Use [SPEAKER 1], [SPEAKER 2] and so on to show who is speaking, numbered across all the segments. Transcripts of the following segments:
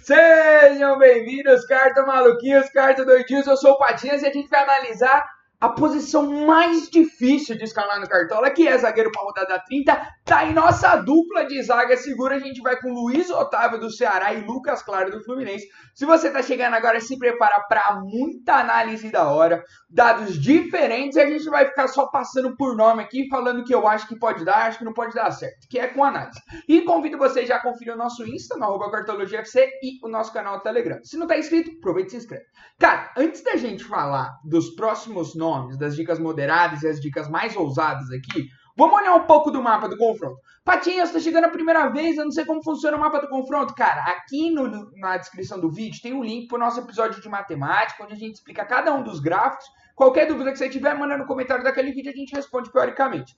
[SPEAKER 1] Sejam bem-vindos, carta maluquinhos, carta doidinhos. Eu sou o Patinhas e a gente vai analisar a posição mais difícil de escalar no Cartola, que é zagueiro para a rodada 30. Tá aí nossa dupla de zaga segura. A gente vai com Luiz Otávio do Ceará e Lucas Claro do Fluminense. Se você tá chegando agora, se prepara para muita análise da hora, dados diferentes, e a gente vai ficar só passando por nome aqui, falando que eu acho que pode dar, acho que não pode dar certo, que é com análise. E convido você já a conferir o nosso Insta, no @cartologiafc, e o nosso canal do Telegram. Se não tá inscrito, aproveita e se inscreve. Cara, antes da gente falar dos próximos nomes, das dicas moderadas e as dicas mais ousadas aqui, vamos olhar um pouco do mapa do confronto. Patinhas, tá chegando a primeira vez, eu não sei como funciona o mapa do confronto. Cara, aqui na descrição do vídeo tem um link pro nosso episódio de matemática, onde a gente explica cada um dos gráficos. Qualquer dúvida que você tiver, manda no comentário daquele vídeo, a gente responde teoricamente.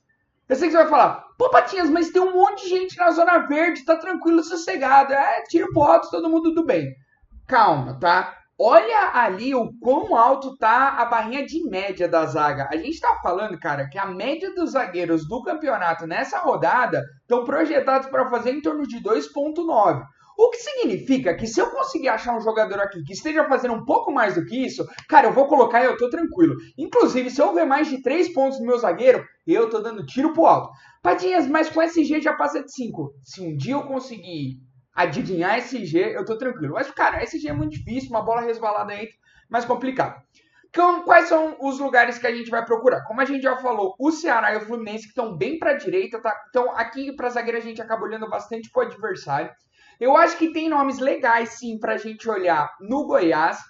[SPEAKER 1] Eu sei que você vai falar, pô, Patinhas, mas tem um monte de gente na zona verde, tá tranquilo, sossegado. Tiro pro alto, todo mundo do bem. Calma, tá? Olha ali o quão alto tá a barrinha de média da zaga. A gente tá falando, cara, que a média dos zagueiros do campeonato nessa rodada estão projetados para fazer em torno de 2,9. O que significa que se eu conseguir achar um jogador aqui que esteja fazendo um pouco mais do que isso, cara, eu vou colocar e eu tô tranquilo. Inclusive, se eu ver mais de 3 pontos no meu zagueiro, eu tô dando tiro pro alto. Patinhas, mas com SG já passa de 5. Se um dia eu conseguir adivinhar SG, eu tô tranquilo. Mas, cara, SG é muito difícil, uma bola resvalada entra, mais complicado. Então, quais são os lugares que a gente vai procurar? Como a gente já falou, o Ceará e o Fluminense que estão bem para a direita, tá? Então, aqui para zagueira a gente acaba olhando bastante para o adversário. Eu acho que tem nomes legais, sim, para a gente olhar no Goiás,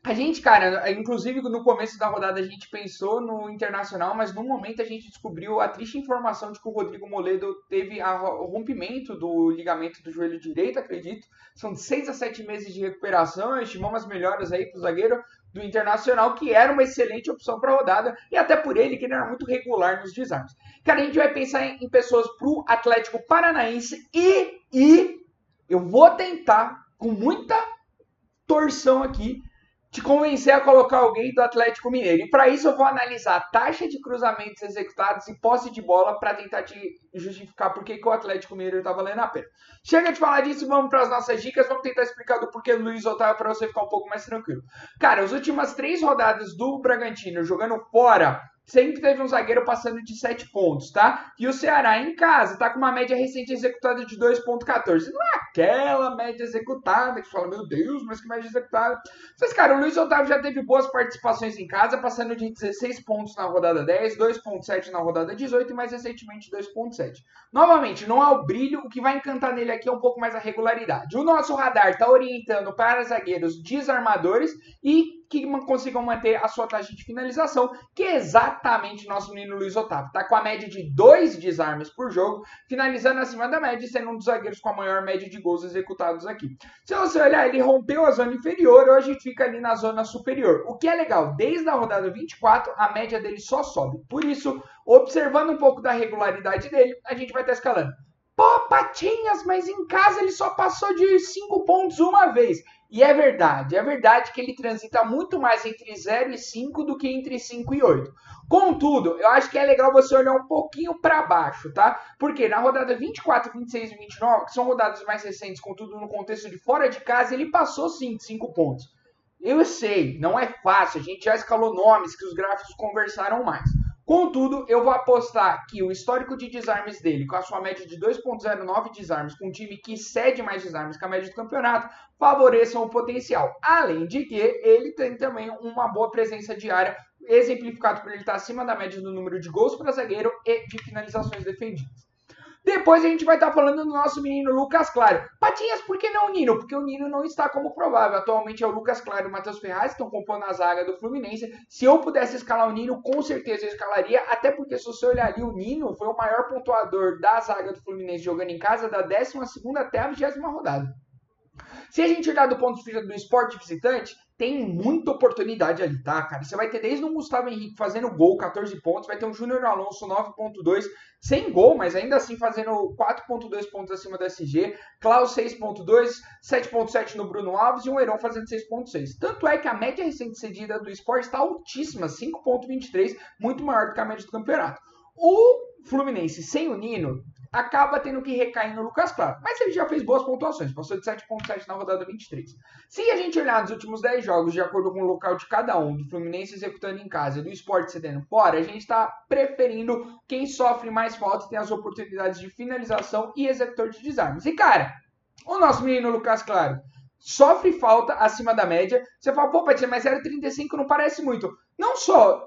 [SPEAKER 1] a gente, cara, inclusive no começo da rodada a gente pensou no Internacional, mas no momento a gente descobriu a triste informação de que o Rodrigo Moledo teve o rompimento do ligamento do joelho direito, acredito. São de 6 a 7 meses de recuperação, estimamos as melhoras aí pro zagueiro do Internacional, que era uma excelente opção para a rodada, e até por ele, que ele era muito regular nos desarmes. Cara, a gente vai pensar em pessoas pro Atlético Paranaense e eu vou tentar, com muita torção aqui, te convencer a colocar alguém do Atlético Mineiro. E para isso eu vou analisar a taxa de cruzamentos executados e posse de bola para tentar te justificar por que o Atlético Mineiro está valendo a pena. Chega de falar disso, vamos para as nossas dicas, vamos tentar explicar do porquê do Luiz Otávio para você ficar um pouco mais tranquilo. Cara, as últimas 3 rodadas do Bragantino jogando fora, sempre teve um zagueiro passando de 7 pontos, tá? E o Ceará em casa tá com uma média recente executada de 2,14. Não é aquela média executada que você fala, meu Deus, mas que média executada. Mas, cara, o Luiz Otávio já teve boas participações em casa, passando de 16 pontos na rodada 10, 2,7 na rodada 18 e mais recentemente 2,7. Novamente, não há o brilho, o que vai encantar nele aqui é um pouco mais a regularidade. O nosso radar tá orientando para zagueiros desarmadores e que consigam manter a sua taxa de finalização, que é exatamente o nosso menino Luiz Otávio. Tá com a média de 2 desarmes por jogo, finalizando acima da média e sendo um dos zagueiros com a maior média de gols executados aqui. Se você olhar, ele rompeu a zona inferior, hoje fica ali na zona superior. O que é legal, desde a rodada 24, a média dele só sobe. Por isso, observando um pouco da regularidade dele, a gente vai estar escalando. Pô, Patinhas, mas em casa ele só passou de 5 pontos uma vez. E é verdade que ele transita muito mais entre 0 e 5 do que entre 5 e 8. Contudo, eu acho que é legal você olhar um pouquinho para baixo, tá? Porque na rodada 24, 26 e 29, que são rodadas mais recentes, contudo no contexto de fora de casa, ele passou sim de 5 pontos. Eu sei, não é fácil, a gente já escalou nomes que os gráficos conversaram mais. Contudo, eu vou apostar que o histórico de desarmes dele, com a sua média de 2,09 desarmes, com um time que cede mais desarmes que a média do campeonato, favoreçam o potencial. Além de que ele tem também uma boa presença diária, exemplificado por ele estar acima da média do número de gols para zagueiro e de finalizações defendidas. Depois a gente vai estar falando do nosso menino Lucas Claro. Patinhas, por que não o Nino? Porque o Nino não está como provável. Atualmente é o Lucas Claro e o Matheus Ferraz que estão compondo a zaga do Fluminense. Se eu pudesse escalar o Nino, com certeza eu escalaria. Até porque se você olhar ali, o Nino foi o maior pontuador da zaga do Fluminense jogando em casa da 12ª até a 20ª rodada. Se a gente olhar do ponto de vista do esporte visitante, tem muita oportunidade ali, tá, cara? Você vai ter desde um Gustavo Henrique fazendo gol, 14 pontos, vai ter um Júnior Alonso, 9,2, sem gol, mas ainda assim fazendo 4,2 pontos acima do SG, Klaus 6,2, 7,7 no Bruno Alves e um Heron fazendo 6,6. Tanto é que a média recente cedida do esporte está altíssima, 5,23, muito maior do que a média do campeonato. O Fluminense sem o Nino acaba tendo que recair no Lucas Claro. Mas ele já fez boas pontuações, passou de 7,7 na rodada 23. Se a gente olhar nos últimos 10 jogos, de acordo com o local de cada um, do Fluminense executando em casa e do Sport cedendo fora, a gente está preferindo quem sofre mais falta e tem as oportunidades de finalização e executor de desarmes. E cara, o nosso menino Lucas Claro sofre falta acima da média. Você fala, pô, Patinha, mas 0,35 não parece muito. Não só...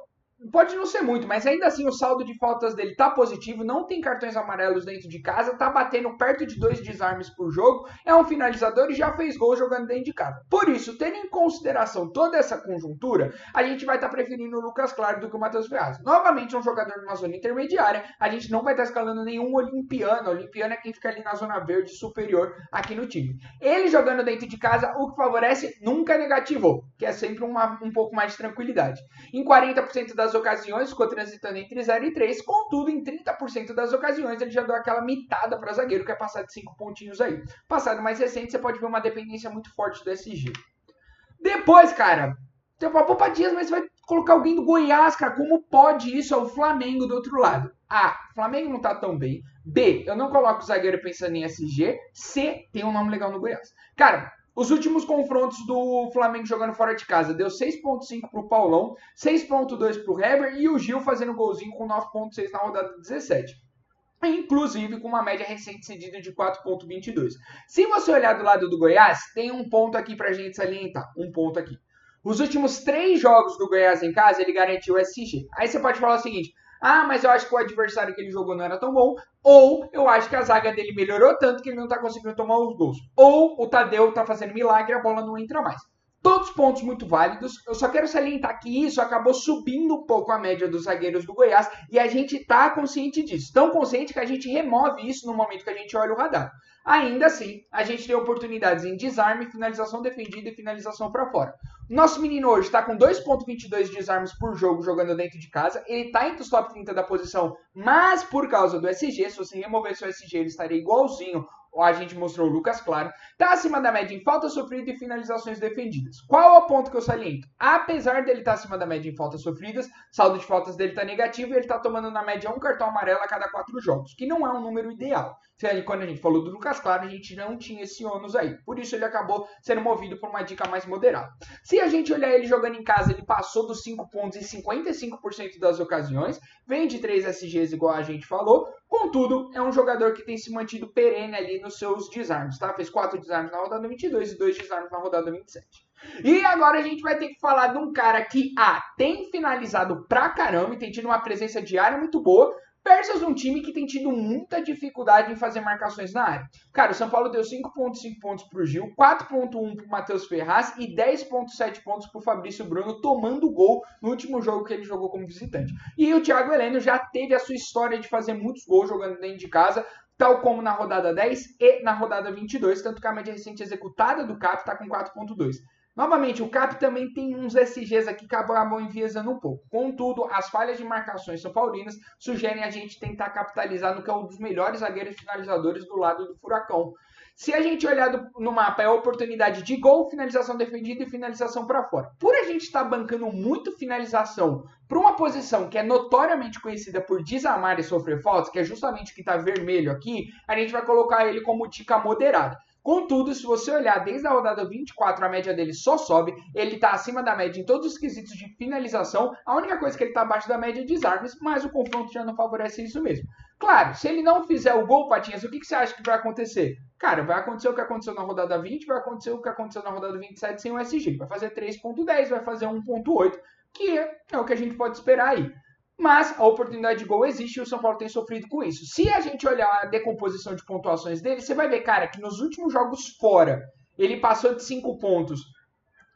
[SPEAKER 1] Pode não ser muito, mas ainda assim o saldo de faltas dele tá positivo, não tem cartões amarelos dentro de casa, tá batendo perto de 2 desarmes por jogo, é um finalizador e já fez gol jogando dentro de casa. Por isso, tendo em consideração toda essa conjuntura, a gente vai estar preferindo o Lucas Claro do que o Matheus Ferraz. Novamente, um jogador numa zona intermediária, a gente não vai estar escalando nenhum Olimpiano. Olimpiano é quem fica ali na zona verde superior aqui no time. Ele jogando dentro de casa, o que favorece nunca é negativo, que é sempre um pouco mais de tranquilidade. Em 40% das ocasiões ficou transitando entre 0 e 3, contudo em 30% das ocasiões ele já deu aquela mitada para zagueiro, que é passar de 5 pontinhos aí. Passado mais recente, você pode ver uma dependência muito forte do SG. Depois, cara, você fala, pô, Dias, mas você vai colocar alguém do Goiás, cara, como pode isso? É o Flamengo do outro lado. A, o Flamengo não tá tão bem. B, eu não coloco o zagueiro pensando em SG. C, tem um nome legal no Goiás. Cara, os últimos confrontos do Flamengo jogando fora de casa deu 6,5 pro Paulão, 6,2 pro Heber e o Gil fazendo golzinho com 9,6 na rodada 17. Inclusive com uma média recente cedida de 4,22. Se você olhar do lado do Goiás, tem um ponto aqui pra gente salientar. Um ponto aqui. Os últimos 3 jogos do Goiás em casa, ele garantiu o SG. Aí você pode falar o seguinte... Ah, mas eu acho que o adversário que ele jogou não era tão bom. Ou eu acho que a zaga dele melhorou tanto que ele não tá conseguindo tomar os gols. Ou o Tadeu tá fazendo milagre e a bola não entra mais. Todos pontos muito válidos. Eu só quero salientar que isso acabou subindo um pouco a média dos zagueiros do Goiás. E a gente tá consciente disso. Tão consciente que a gente remove isso no momento que a gente olha o radar. Ainda assim, a gente tem oportunidades em desarme, finalização defendida e finalização para fora. Nosso menino hoje está com 2,22 desarmes por jogo jogando dentro de casa. Ele está entre os top 30 da posição, mas por causa do SG, se você remover seu SG, ele estaria igualzinho. A gente mostrou o Lucas Claro. Está acima da média em falta sofrida e finalizações defendidas. Qual é o ponto que eu saliento? Apesar dele estar acima da média em faltas sofridas, saldo de faltas dele está negativo e ele está tomando na média um cartão amarelo a cada 4 jogos, que não é um número ideal. Quando a gente falou do Lucas Claro, a gente não tinha esse ônus aí. Por isso ele acabou sendo movido por uma dica mais moderada. Se a gente olhar ele jogando em casa, ele passou dos 5 pontos em 55% das ocasiões. Vem de 3 SGs, igual a gente falou. Contudo, é um jogador que tem se mantido perene ali nos seus desarmes, tá? Fez 4 desarmes na rodada 22 e 2 desarmes na rodada 27. E agora a gente vai ter que falar de um cara que, tem finalizado pra caramba e tem tido uma presença diária muito boa, versus um time que tem tido muita dificuldade em fazer marcações na área. Cara, o São Paulo deu 5,5 pontos pro Gil, 4,1 pro Matheus Ferraz e 10,7 pontos pro Fabrício Bruno, tomando gol no último jogo que ele jogou como visitante. E o Thiago Heleno já teve a sua história de fazer muitos gols jogando dentro de casa, tal como na rodada 10 e na rodada 22, tanto que a média recente executada do CAP está com 4,2. Novamente, o CAP também tem uns SGs aqui que acabam enviesando um pouco. Contudo, as falhas de marcações são paulinas sugerem a gente tentar capitalizar no que é um dos melhores zagueiros finalizadores do lado do Furacão. Se a gente olhar no mapa, é a oportunidade de gol, finalização defendida e finalização para fora. Por a gente estar bancando muito finalização para uma posição que é notoriamente conhecida por desamar e sofrer faltas, que é justamente o que está vermelho aqui, a gente vai colocar ele como dica moderada. Contudo, se você olhar desde a rodada 24, a média dele só sobe, ele está acima da média em todos os quesitos de finalização, a única coisa que ele está abaixo da média é desarmes, mas o confronto já não favorece isso mesmo. Claro, se ele não fizer o gol, Patinhas, o que você acha que vai acontecer? Cara, vai acontecer o que aconteceu na rodada 20, vai acontecer o que aconteceu na rodada 27 sem o SG, vai fazer 3.10, vai fazer 1.8, que é o que a gente pode esperar aí. Mas a oportunidade de gol existe e o São Paulo tem sofrido com isso. Se a gente olhar a decomposição de pontuações dele, você vai ver, cara, que nos últimos jogos fora, ele passou de 5 pontos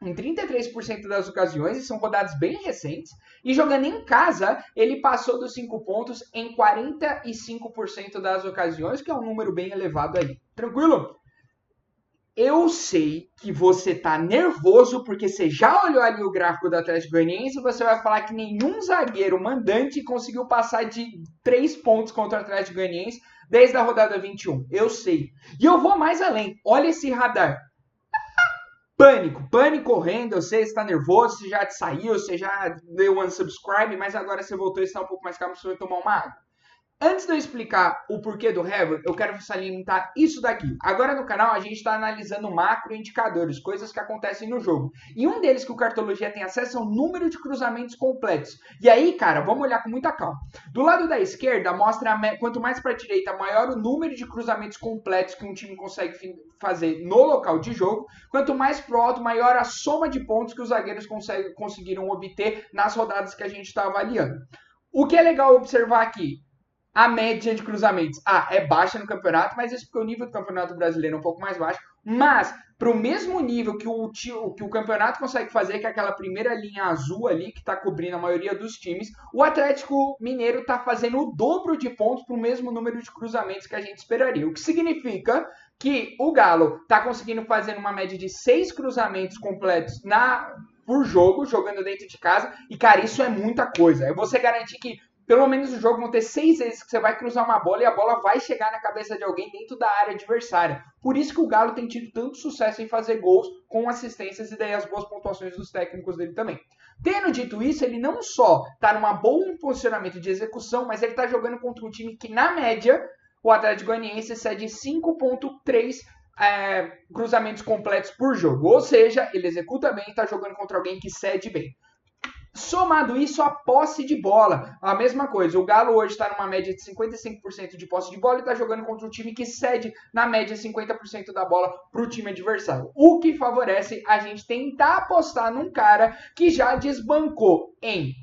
[SPEAKER 1] em 33% das ocasiões, e são rodadas bem recentes, e jogando em casa, ele passou dos 5 pontos em 45% das ocasiões, que é um número bem elevado aí. Tranquilo? Eu sei que você tá nervoso porque você já olhou ali o gráfico do Atlético Goianiense e você vai falar que nenhum zagueiro mandante conseguiu passar de 3 pontos contra o Atlético Goianiense desde a rodada 21. Eu sei. E eu vou mais além. Olha esse radar. Pânico correndo. Eu sei que você tá nervoso, você já saiu, você já deu unsubscribe, mas agora você voltou e está um pouco mais calmo, você vai tomar uma água. Antes de eu explicar o porquê do Hever, eu quero salientar isso daqui. Agora no canal a gente está analisando macroindicadores, coisas que acontecem no jogo. E um deles que o Cartologia tem acesso é o número de cruzamentos completos. E aí, cara, vamos olhar com muita calma. Do lado da esquerda, mostra quanto mais para a direita, maior o número de cruzamentos completos que um time consegue fazer no local de jogo. Quanto mais pro alto, maior a soma de pontos que os zagueiros conseguiram obter nas rodadas que a gente está avaliando. O que é legal observar aqui? A média de cruzamentos é baixa no campeonato, mas isso porque o nível do campeonato brasileiro é um pouco mais baixo. Mas, para o mesmo nível que o campeonato consegue fazer, que é aquela primeira linha azul ali, que está cobrindo a maioria dos times, o Atlético Mineiro está fazendo o dobro de pontos para o mesmo número de cruzamentos que a gente esperaria. O que significa que o Galo está conseguindo fazer uma média de 6 cruzamentos completos por jogo, jogando dentro de casa. E, cara, isso é muita coisa. É você garantir que pelo menos o jogo vão ter 6 vezes que você vai cruzar uma bola e a bola vai chegar na cabeça de alguém dentro da área adversária. Por isso que o Galo tem tido tanto sucesso em fazer gols com assistências e daí as boas pontuações dos técnicos dele também. Tendo dito isso, ele não só está num bom posicionamento de execução, mas ele está jogando contra um time que, na média, o Atlético Goianiense cede 5,3 cruzamentos completos por jogo. Ou seja, ele executa bem e está jogando contra alguém que cede bem. Somado isso, a posse de bola. A mesma coisa, o Galo hoje está numa média de 55% de posse de bola e está jogando contra um time que cede, na média, 50% da bola para o time adversário. O que favorece a gente tentar apostar num cara que já desbancou em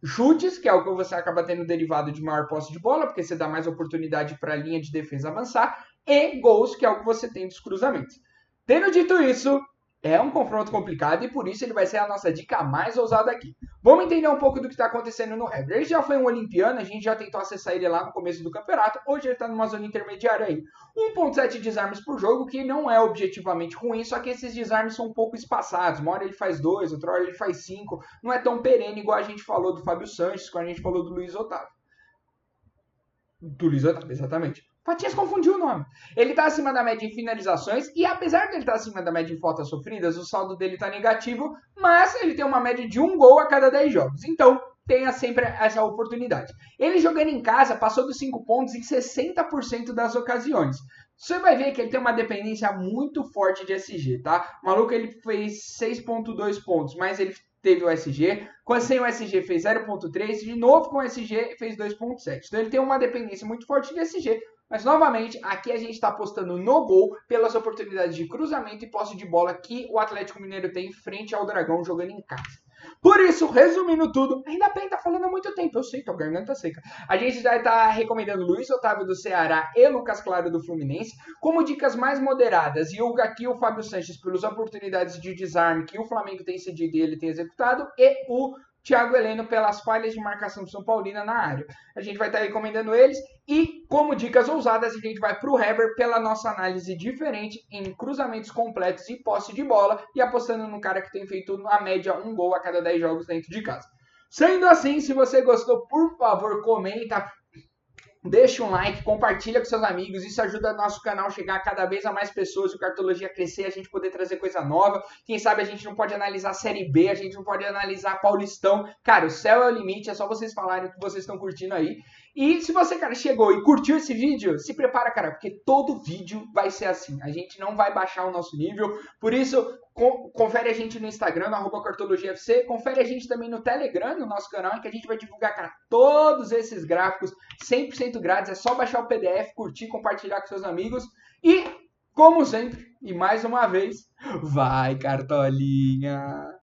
[SPEAKER 1] chutes, que é o que você acaba tendo derivado de maior posse de bola, porque você dá mais oportunidade para a linha de defesa avançar, e gols, que é o que você tem dos cruzamentos. Tendo dito isso, é um confronto complicado e por isso ele vai ser a nossa dica mais ousada aqui. Vamos entender um pouco do que está acontecendo no Hever. Ele já foi um olimpiano, a gente já tentou acessar ele lá no começo do campeonato. Hoje ele está numa zona intermediária aí. 1.7 desarmes por jogo, que não é objetivamente ruim, só que esses desarmes são um pouco espaçados. Uma hora ele faz 2, outra hora ele faz 5. Não é tão perene igual a gente falou do Fábio Sanches, quando a gente falou do Luiz Otávio. Do Luiz Otávio, exatamente. Fatias confundiu o nome. Ele está acima da média em finalizações e apesar de ele estar acima da média em faltas sofridas, o saldo dele está negativo, mas ele tem uma média de 1 gol a cada 10 jogos. Então, tenha sempre essa oportunidade. Ele jogando em casa passou dos 5 pontos em 60% das ocasiões. Você vai ver que ele tem uma dependência muito forte de SG, tá? O maluco ele fez 6.2 pontos, mas ele teve o SG, sem o SG fez 0.3, de novo com o SG fez 2.7. Então ele tem uma dependência muito forte de SG. Mas, novamente, aqui a gente está apostando no gol pelas oportunidades de cruzamento e posse de bola que o Atlético Mineiro tem frente ao Dragão jogando em casa. Por isso, resumindo tudo, ainda bem, tá falando há muito tempo, eu sei, tô garganta seca. A gente já tá recomendando Luiz Otávio do Ceará e Lucas Claro do Fluminense como dicas mais moderadas. E aqui o Fábio Sanches pelas oportunidades de desarme que o Flamengo tem cedido e ele tem executado, e o Thiago Heleno pelas falhas de marcação do São Paulina na área. A gente vai estar recomendando eles e, como dicas ousadas, a gente vai para o Hever pela nossa análise diferente em cruzamentos completos e posse de bola e apostando no cara que tem feito na média 1 gol a cada 10 jogos dentro de casa. Sendo assim, se você gostou, por favor, comenta, deixa um like, compartilha com seus amigos, isso ajuda nosso canal a chegar a cada vez a mais pessoas, o Cartologia crescer, a gente poder trazer coisa nova. Quem sabe a gente não pode analisar a Série B, a gente não pode analisar Paulistão. Cara, o céu é o limite, é só vocês falarem o que vocês estão curtindo aí. E se você, cara, chegou e curtiu esse vídeo, se prepara, cara, porque todo vídeo vai ser assim. A gente não vai baixar o nosso nível, por isso confere a gente no Instagram, no @cartologiafc, confere a gente também no Telegram, no nosso canal, em que a gente vai divulgar, cara, todos esses gráficos 100% grátis. É só baixar o PDF, curtir, compartilhar com seus amigos e, como sempre, e mais uma vez, vai, Cartolinha!